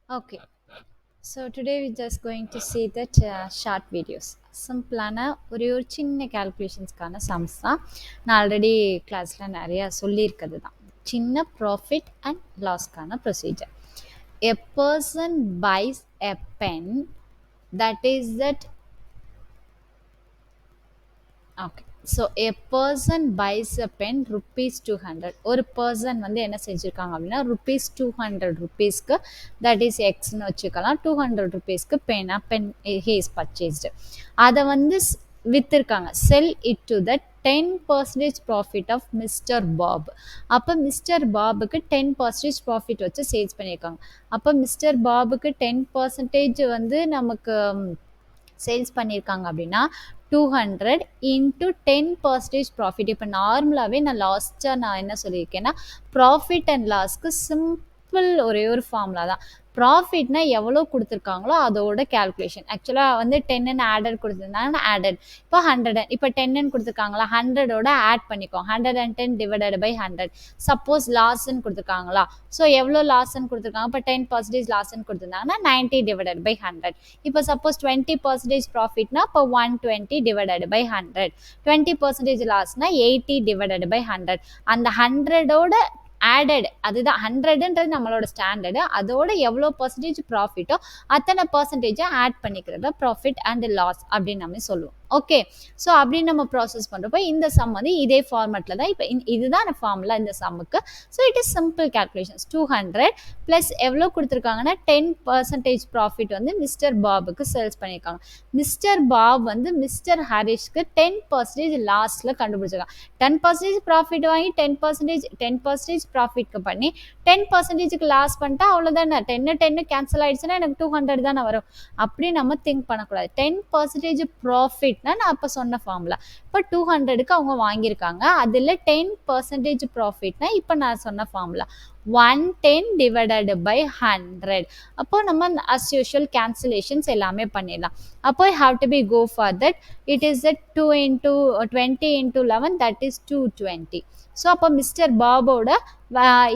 Okay, so today we're just going to see that short videos. சிம்பிளான ஒரு சின்ன கால்குலேஷன்ஸ்க்கான sums தான் நான் ஆல்ரெடி கிளாஸில் நிறைய சொல்லியிருக்கிறது தான் சின்ன ப்ராஃபிட் அண்ட் லாஸ்க்கான procedure. A person buys a pen that is that okay. So a person buys a pen rupees 200. ஒரு பர்சன் வந்து என்ன செஞ்சுருக்காங்க அப்படின்னா ருப்பீஸ் 200 தட் இஸ் எக்ஸ்னு வச்சுக்கலாம். 200 பென் ஹி இஸ் பர்ச்சேஸ்டு. அதை வந்து விற்றுருக்காங்க. Sell it to the 10% profit of mister Bob. அப்போ மிஸ்டர் பாபுக்கு 10% ப்ராஃபிட் வச்சு சேல்ஸ் பண்ணியிருக்காங்க. அப்போ மிஸ்டர் பாபுக்கு 10% வந்து நமக்கு சேல்ஸ் பண்ணியிருக்காங்க அப்படின்னா 200 இன்ட்டு 10% ப்ராஃபிட். இப்போ நார்மலாகவே நான் லாஸ்ட்டாக நான் என்ன சொல்லியிருக்கேன்னா ப்ராஃபிட் அண்ட் லாஸ்க்கு சிம்பிள் ஒரே ஒரு ஃபார்முலா தான். ப்ராஃபிட்னா எவ்வளோ கொடுத்துருக்காங்களோ அதோட கேல்குலேஷன். ஆக்சுவலாக வந்து 10 ஆடட் கொடுத்துருந்தாங்கன்னா ஆடட். இப்போ 100 இப்போ 10 கொடுத்துருக்காங்களா 100ஓட ஆட் பண்ணிக்கோ. 110 டிவைடட் பை 100. சப்போஸ் லாஸ்ன்னு கொடுத்துருக்காங்களா, ஸோ எவ்வளோ லாஸ்ன்னு கொடுத்துருக்காங்க, இப்போ 10% லாஸ்ன்னு கொடுத்துருந்தாங்கன்னா 90 டிவைடட் பை 100. இப்போ சப்போஸ் 20% ப்ராஃபிட்னா இப்போ 120 டிவைடட் பை 100. 20% லாஸ்னா 80 டிவைடட் பை 100. அந்த 100ஓட ஆடட், அதுதான் 100ன்றது நம்மளோட ஸ்டாண்டர்டு. அதோட எவ்வளோ பர்சன்டேஜ் ப்ராஃபிட்டோ அத்தனை பர்சன்டேஜை ஆட் பண்ணிக்கிறத ப்ராஃபிட் அண்ட் லாஸ் அப்படின்னு நம்ம சொல்லுவோம். ஓகே, ஸோ அப்படின்னு நம்ம ப்ராசஸ் பண்ணுறப்போ இந்த சம் வந்து இதே ஃபார்மேட்டில் தான். இப்போ இதுதான் ஃபார்முலா இந்த சம்முக்கு. ஸோ இட் இஸ் சிம்பிள் கேல்குலேஷன்ஸ். 200 ப்ளஸ் எவ்வளோ கொடுத்துருக்காங்கன்னா 10% ப்ராஃபிட் வந்து மிஸ்டர் பாபுக்கு சேல்ஸ் பண்ணியிருக்காங்க. மிஸ்டர் பாப் வந்து மிஸ்டர் ஹரிஷ்க்கு 10% லாஸ்ட்டில் கண்டுபிடிச்சிருக்காங்க. 10% ப்ராஃபிட் வாங்கி 10% ப்ராஃபிட்க்கு பண்ணி 10%க்கு லாஸ் பண்ணிட்டா அவ்வளோதானே. 10 கேன்சல் ஆயிடுச்சுன்னா எனக்கு 200 தானே வரும். அப்படி நம்ம திங்க் பண்ணக்கூடாது. 10% ப்ராஃபிட்னா நான் அப்போ சொன்ன ஃபார்முலா. இப்போ 200க்கு அவங்க வாங்கியிருக்காங்க. அதில் 10% ப்ராஃபிட்னா இப்போ நான் சொன்ன ஃபார்முலா 110 டிவைடட் பை 100. அப்போ நம்ம அஸ் யூஷுவல் கேன்சலேஷன்ஸ் எல்லாமே பண்ணிடலாம். அப்போ have to be go for that. It is that 2 into 20 into 11 that is 220. So அப்போ மிஸ்டர் பாபோட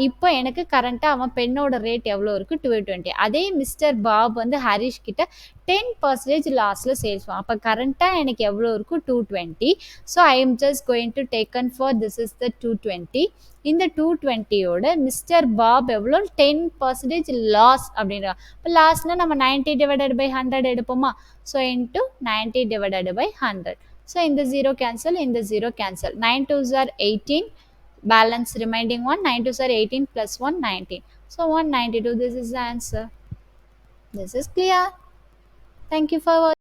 இப்போ எனக்கு கரண்ட்டாக அவன் பெண்ணோட ரேட் எவ்வளோ இருக்குது 220. அதே மிஸ்டர் பாப் வந்து ஹரிஷ் கிட்ட 10% லாஸ்ட்டில் சேல்ஸ் பண்ணும். அப்போ கரண்ட்டாக எனக்கு எவ்வளோ இருக்கும் 220. So I am just going to taken for this is the 220. இந்த 220யோட மிஸ்டர் பாப் எவ்வளோ 10% லாஸ் அப்படின்ற. இப்போ லாஸ்ட்னா நம்ம 90 டிவைடட் பை 100 எடுப்போமா. So into 90 divided by 100. So இந்த 0 கேன்சல், இந்த 0 cancel. 9 2s are 18. Balance remaining 1. 9 2s are 18 plus 1 19. So 192. This is the answer. This is clear. Thank you for watching.